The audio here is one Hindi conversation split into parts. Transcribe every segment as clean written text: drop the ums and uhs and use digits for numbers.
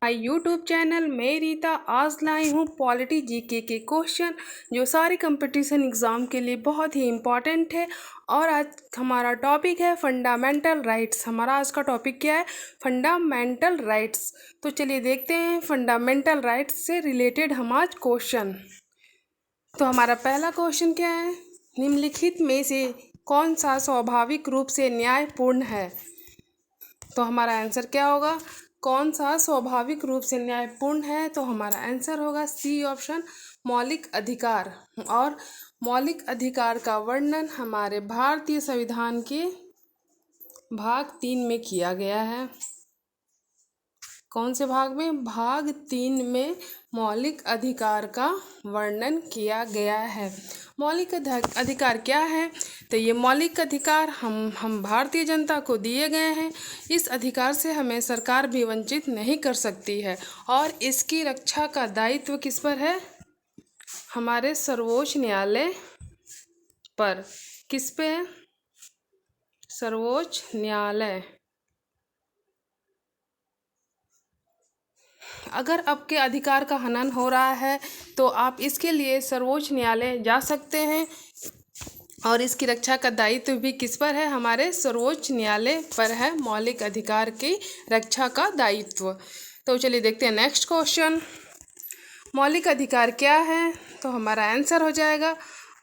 माई यूट्यूब चैनल मैं रीता आज लाई हूँ पॉलिटी जीके के क्वेश्चन जो सारे कंपटीशन एग्ज़ाम के लिए बहुत ही इम्पॉर्टेंट है। और आज हमारा टॉपिक है फंडामेंटल राइट्स। हमारा आज का टॉपिक क्या है? Fundamental rights. तो चलिए देखते हैं फंडामेंटल राइट्स से रिलेटेड हम आज क्वेश्चन। तो हमारा पहला क्वेश्चन क्या है? निम्नलिखित में से कौन सा स्वाभाविक रूप से न्यायपूर्ण है? तो हमारा आंसर क्या होगा? कौन सा स्वाभाविक रूप से न्यायपूर्ण है? तो हमारा आंसर होगा सी ऑप्शन, मौलिक अधिकार। और मौलिक अधिकार का वर्णन हमारे भारतीय संविधान के भाग 3 में किया गया है। कौन से भाग में? भाग 3 में मौलिक अधिकार का वर्णन किया गया है। मौलिक अधिकार क्या है? तो ये मौलिक अधिकार हम भारतीय जनता को दिए गए हैं। इस अधिकार से हमें सरकार भी वंचित नहीं कर सकती है और इसकी रक्षा का दायित्व किस पर है? हमारे सर्वोच्च न्यायालय पर। किस पे है? सर्वोच्च न्यायालय। अगर आपके अधिकार का हनन हो रहा है तो आप इसके लिए सर्वोच्च न्यायालय जा सकते हैं और इसकी रक्षा का दायित्व भी किस पर है? हमारे सर्वोच्च न्यायालय पर है मौलिक अधिकार की रक्षा का दायित्व। तो चलिए देखते हैं नेक्स्ट क्वेश्चन। मौलिक अधिकार क्या है? तो हमारा आंसर हो जाएगा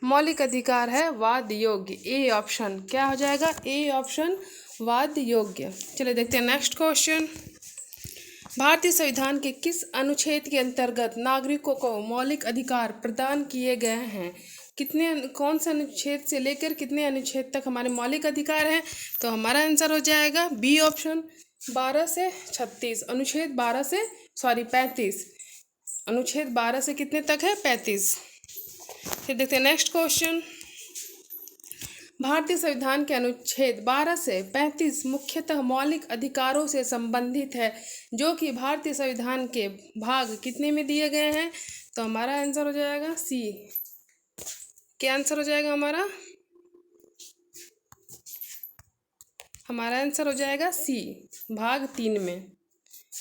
मौलिक अधिकार है वाद योग्य। ए ऑप्शन क्या हो जाएगा? ए ऑप्शन वाद योग्य। चलिए देखते हैं नेक्स्ट क्वेश्चन। भारतीय संविधान के किस अनुच्छेद के अंतर्गत नागरिकों को मौलिक अधिकार प्रदान किए गए हैं? कौन से अनुच्छेद से लेकर कितने अनुच्छेद तक हमारे मौलिक अधिकार हैं? तो हमारा आंसर हो जाएगा बी ऑप्शन, 12 से 36। अनुच्छेद 12 से 35। अनुच्छेद 12 से कितने तक है? 35। फिर देखते हैं नेक्स्ट क्वेश्चन। भारतीय संविधान के अनुच्छेद 12 से 35 मुख्यतः मौलिक अधिकारों से संबंधित है जो कि भारतीय संविधान के भाग कितने में दिए गए हैं? तो हमारा आंसर हो जाएगा सी। क्या आंसर हो जाएगा हमारा? हमारा आंसर हो जाएगा सी, भाग 3 में।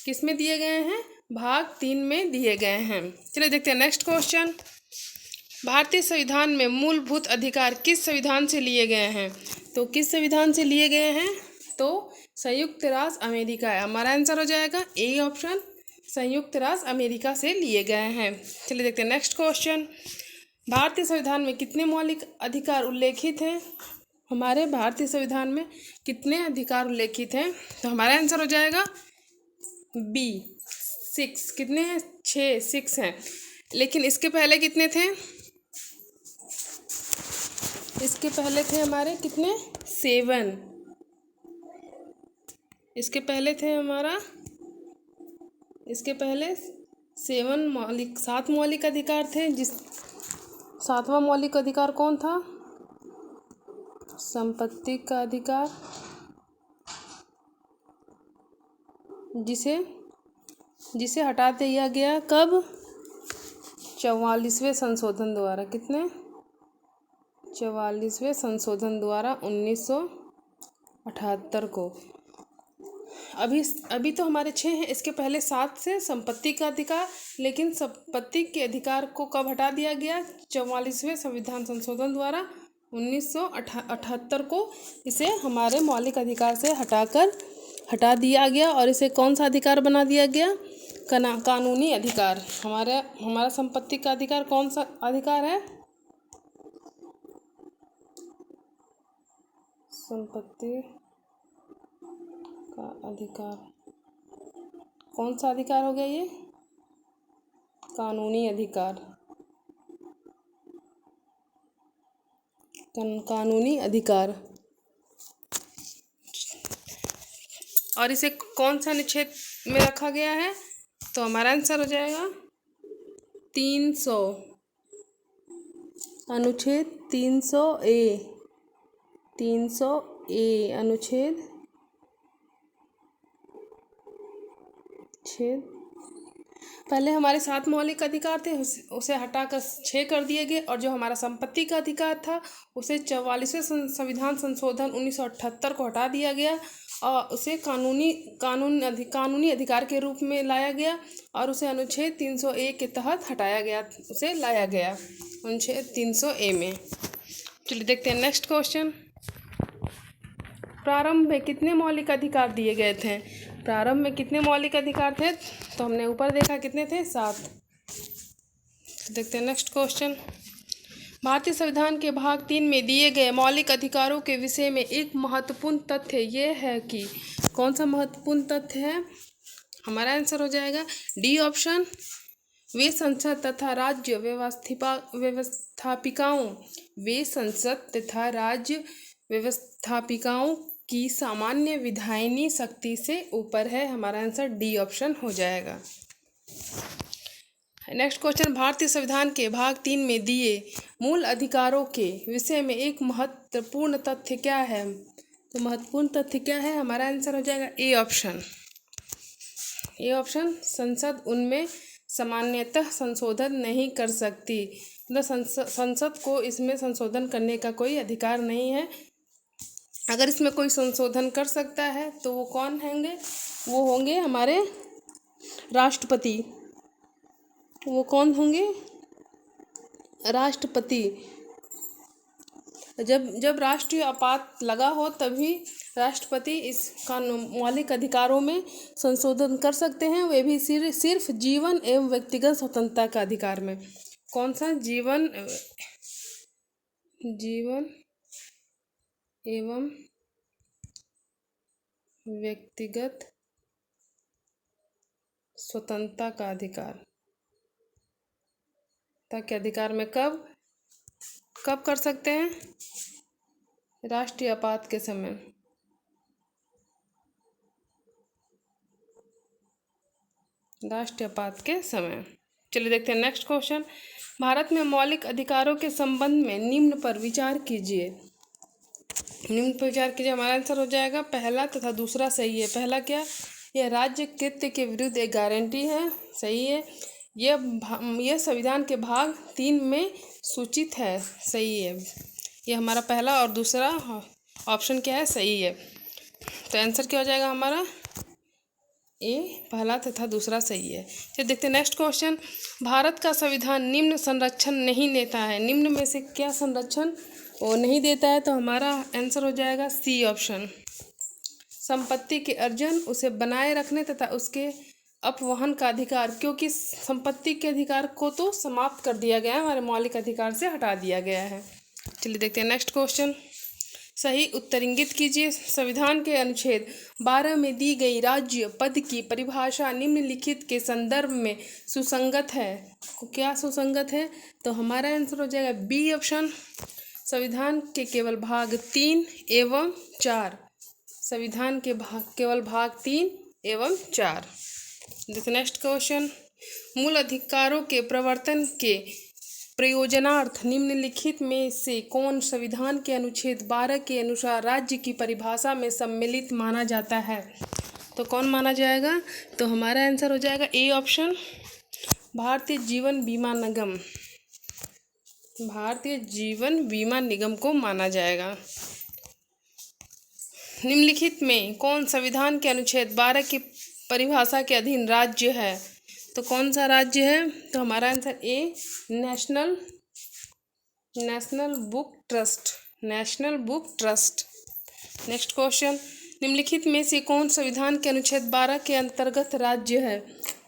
किस में दिए गए हैं? भाग 3 में दिए गए हैं। चलिए देखते हैं नेक्स्ट क्वेश्चन। भारतीय संविधान में मूलभूत अधिकार किस संविधान से लिए गए हैं? तो किस संविधान से लिए गए हैं? तो संयुक्त राष्ट्र अमेरिका है। हमारा आंसर हो जाएगा ए ऑप्शन, संयुक्त राष्ट्र अमेरिका से लिए गए हैं। चलिए देखते हैं नेक्स्ट क्वेश्चन। भारतीय संविधान में कितने मौलिक अधिकार उल्लेखित हैं? हमारे भारतीय संविधान में कितने अधिकार उल्लेखित हैं? तो हमारा आंसर हो जाएगा बी 6। कितने हैं? 6 हैं। लेकिन इसके पहले कितने थे? इसके पहले थे हमारे कितने? 7। इसके पहले थे हमारा, इसके पहले 7 मौलिक अधिकार थे। जिस 7वां मौलिक अधिकार कौन था? संपत्ति का अधिकार, जिसे हटा दिया गया कब? 44वें संशोधन द्वारा। कितने? 44वें संशोधन द्वारा 1978 को। अभी तो हमारे 6 हैं। इसके पहले 7 से संपत्ति का अधिकार, लेकिन संपत्ति के अधिकार को कब हटा दिया गया? 44वें संविधान संशोधन द्वारा 1978 को इसे हमारे मौलिक अधिकार से हटा दिया गया और इसे कौन सा अधिकार बना दिया गया? कानूनी अधिकार। हमारा संपत्ति का अधिकार कौन सा अधिकार है? संपत्ति का अधिकार कौन सा अधिकार हो गया? ये कानूनी अधिकार। कानूनी अधिकार। और इसे कौन सा अनुच्छेद में रखा गया है? तो हमारा आंसर हो जाएगा 300, अनुच्छेद 300A। 300A अनुच्छेद पहले हमारे 7 मौलिक अधिकार थे, उसे हटाकर 6 कर दिए गए और जो हमारा संपत्ति का अधिकार था उसे 44वें संविधान संशोधन 1978 को हटा दिया गया और उसे कानूनी अधिकार के रूप में लाया गया और उसे अनुच्छेद 300A के तहत हटाया गया, उसे लाया गया अनुच्छेद 300A में। चलिए देखते हैं नेक्स्ट क्वेश्चन। प्रारंभ में कितने मौलिक अधिकार दिए गए थे? प्रारंभ में कितने मौलिक अधिकार थे? तो हमने ऊपर देखा कितने थे, 7। देखते हैं नेक्स्ट क्वेश्चन। भारतीय संविधान के भाग 3 में दिए गए मौलिक अधिकारों के विषय में एक महत्वपूर्ण तथ्य ये है कि, कौन सा महत्वपूर्ण तथ्य है? हमारा आंसर हो जाएगा डी ऑप्शन, वे संसद तथा राज्य व्यवस्थापिकाओं की सामान्य विधायिनी शक्ति से ऊपर है। हमारा आंसर डी ऑप्शन हो जाएगा। Next question. भारतीय संविधान के भाग 3 में दिए मूल अधिकारों के विषय में एक महत्वपूर्ण तथ्य क्या है? तो महत्वपूर्ण तथ्य क्या है? हमारा आंसर हो जाएगा ए ऑप्शन। ए ऑप्शन, संसद उनमें सामान्यतः संशोधन नहीं कर सकती, मतलब संसद को इसमें संशोधन करने का कोई अधिकार नहीं है। अगर इसमें कोई संशोधन कर सकता है तो वो कौन होंगे? वो होंगे हमारे राष्ट्रपति। वो कौन होंगे? राष्ट्रपति। जब राष्ट्रीय आपात लगा हो तभी राष्ट्रपति इस कानून मौलिक अधिकारों में संशोधन कर सकते हैं, वे भी सिर्फ जीवन एवं व्यक्तिगत स्वतंत्रता का अधिकार में। कौन सा? जीवन एवं व्यक्तिगत स्वतंत्रता का अधिकार। ताकि अधिकार में कब कर सकते हैं? राष्ट्रीय आपात के समय। राष्ट्रीय आपात के समय। चलिए देखते हैं नेक्स्ट क्वेश्चन। भारत में मौलिक अधिकारों के संबंध में निम्न पर विचार कीजिए। निम्न पर विचार कीजिए। हमारा आंसर हो जाएगा पहला तथा दूसरा सही है। पहला क्या? यह राज्य कृत्य के विरुद्ध एक गारंटी है, सही है। यह संविधान के भाग 3 में सूचित है, सही है। ये हमारा पहला और दूसरा ऑप्शन क्या है? सही है। तो आंसर क्या हो जाएगा हमारा? ए, पहला तथा दूसरा सही है। फिर देखते हैं नेक्स्ट क्वेश्चन। भारत का संविधान निम्न संरक्षण नहीं देता है। निम्न में से क्या संरक्षण वो नहीं देता है? तो हमारा आंसर हो जाएगा सी ऑप्शन। संपत्ति के अर्जन, उसे बनाए रखने तथा उसके अपवहन का अधिकार, क्योंकि संपत्ति के अधिकार को तो समाप्त कर दिया गया है, हमारे मौलिक अधिकार से हटा दिया गया है। चलिए देखते हैं नेक्स्ट क्वेश्चन। सही उत्तर इंगित कीजिए। संविधान के अनुच्छेद 12 में दी गई राज्य पद की परिभाषा निम्नलिखित के संदर्भ में सुसंगत है। क्या सुसंगत है? तो हमारा आंसर हो जाएगा बी ऑप्शन। संविधान के केवल भाग 3 एवं 4। संविधान के केवल भाग 3 एवं 4। देखिए नेक्स्ट क्वेश्चन। मूल अधिकारों के प्रवर्तन के प्रयोजनार्थ निम्नलिखित में से कौन संविधान के अनुच्छेद 12 के अनुसार राज्य की परिभाषा में सम्मिलित माना जाता है? तो कौन माना जाएगा? तो हमारा आंसर हो जाएगा ए ऑप्शन, भारतीय जीवन बीमा निगम। भारतीय जीवन बीमा निगम को माना जाएगा। निम्नलिखित में कौन संविधान के अनुच्छेद 12 की परिभाषा के अधीन राज्य है? तो कौन सा राज्य है? तो हमारा answer A, national book trust. National book trust. Next question. निम्नलिखित में से कौन संविधान के अनुच्छेद 12 के अंतर्गत राज्य है?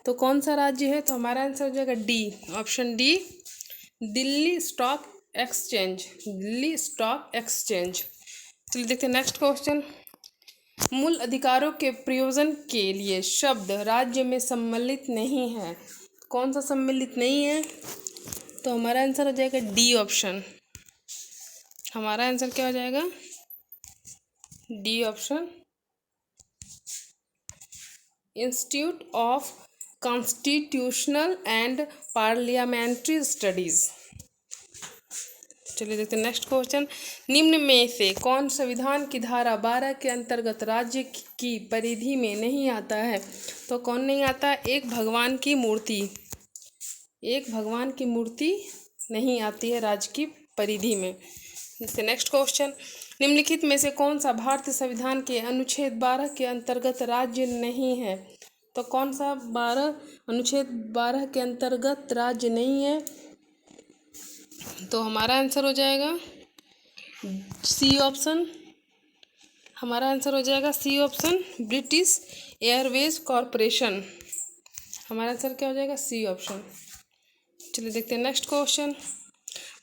तो कौन सा राज्य है? तो हमारा आंसर हो जाएगा D option D, Delhi stock exchange. Delhi stock exchange. चलिए देखते हैं नेक्स्ट क्वेश्चन। मूल अधिकारों के प्रयोजन के लिए शब्द राज्य में सम्मिलित नहीं है। कौन सा सम्मिलित नहीं है? तो हमारा आंसर हो जाएगा डी ऑप्शन। हमारा आंसर क्या हो जाएगा? D option, institute of constitutional and parliamentary studies. चलिए देखते हैं नेक्स्ट क्वेश्चन। निम्न में से कौन संविधान की धारा 12 के अंतर्गत राज्य की परिधि में नहीं आता है? तो कौन नहीं आता? एक भगवान की मूर्ति। एक भगवान की मूर्ति नहीं आती है राज्य की परिधि में। Next question. निम्नलिखित में से कौन सा भारतीय संविधान के अनुच्छेद 12 के अंतर्गत राज्य नहीं है? तो कौन सा अनुच्छेद 12 के अंतर्गत राज्य नहीं है? तो हमारा आंसर हो जाएगा सी ऑप्शन। हमारा आंसर हो जाएगा C option, British Airways Corporation. हमारा आंसर क्या हो जाएगा? C option. चलिए देखते हैं नेक्स्ट क्वेश्चन।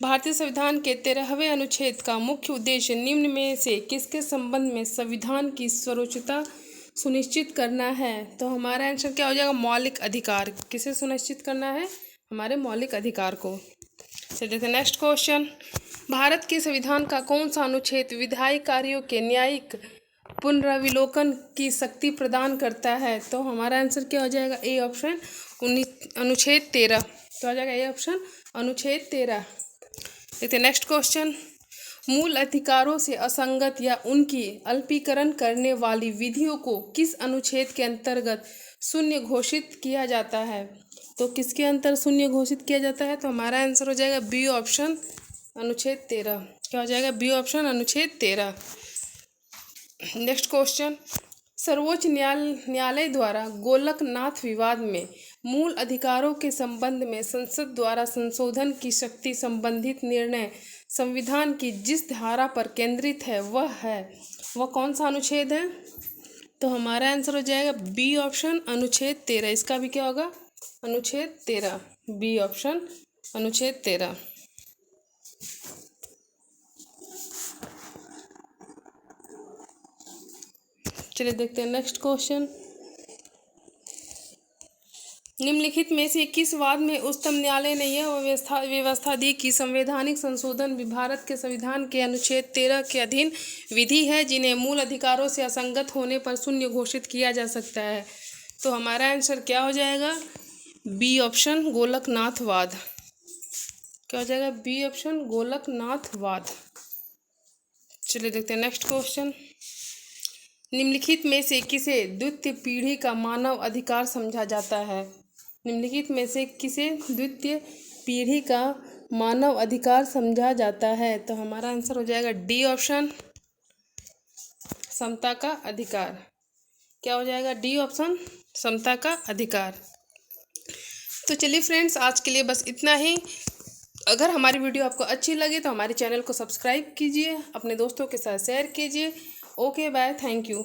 भारतीय संविधान के 13वें अनुच्छेद का मुख्य उद्देश्य निम्न में से किसके संबंध में संविधान की सर्वोच्चता सुनिश्चित करना है? तो हमारा आंसर क्या हो जाएगा? मौलिक अधिकार। किसे सुनिश्चित करना है? हमारे मौलिक अधिकार को। चलिए देखते हैं नेक्स्ट क्वेश्चन। भारत के संविधान का कौन सा अनुच्छेद विधायी कार्यों के न्यायिक पुनराविलोकन की शक्ति प्रदान करता है? तो हमारा आंसर क्या हो जाएगा? ए ऑप्शन, अनुच्छेद 13। क्या हो जाएगा? ए ऑप्शन, अनुच्छेद 13। देखते नेक्स्ट क्वेश्चन। मूल अधिकारों से असंगत या उनकी अल्पीकरण करने वाली विधियों को किस अनुच्छेद के अंतर्गत शून्य घोषित किया जाता है? तो किसके अंतर शून्य घोषित किया जाता है? तो हमारा आंसर हो जाएगा बी ऑप्शन, अनुच्छेद 13। क्या हो जाएगा? बी ऑप्शन, अनुच्छेद 13। Next question. सर्वोच्च न्यायालय द्वारा गोलकनाथ विवाद में मूल अधिकारों के संबंध में संसद द्वारा संशोधन की शक्ति संबंधित निर्णय संविधान की जिस धारा पर केंद्रित है वह कौन सा अनुच्छेद है? तो हमारा आंसर हो जाएगा बी ऑप्शन, अनुच्छेद 13। इसका भी क्या होगा? अनुच्छेद 13। बी ऑप्शन, अनुच्छेद 13। चलिए देखते हैं नेक्स्ट क्वेश्चन। निम्नलिखित में से किस वाद में उच्चतम न्यायालय ने यह व्यवस्था दी कि संवैधानिक संशोधन भी भारत के संविधान के अनुच्छेद 13 के अधीन विधि है जिन्हें मूल अधिकारों से असंगत होने पर शून्य घोषित किया जा सकता है? तो हमारा आंसर क्या हो जाएगा? बी ऑप्शन, गोलकनाथवाद। क्या हो जाएगा? बी ऑप्शन, गोलकनाथवाद। चलिए देखते हैं नेक्स्ट क्वेश्चन। निम्नलिखित में से किसे द्वितीय पीढ़ी का मानव अधिकार समझा जाता है? निम्नलिखित में से किसे द्वितीय पीढ़ी का मानव अधिकार समझा जाता है? तो हमारा आंसर हो जाएगा डी ऑप्शन, समता का अधिकार। क्या हो जाएगा? डी ऑप्शन, समता का अधिकार। तो चलिए फ्रेंड्स, आज के लिए बस इतना ही। अगर हमारी वीडियो आपको अच्छी लगे तो हमारे चैनल को सब्सक्राइब कीजिए, अपने दोस्तों के साथ शेयर कीजिए। Okay bye, thank you.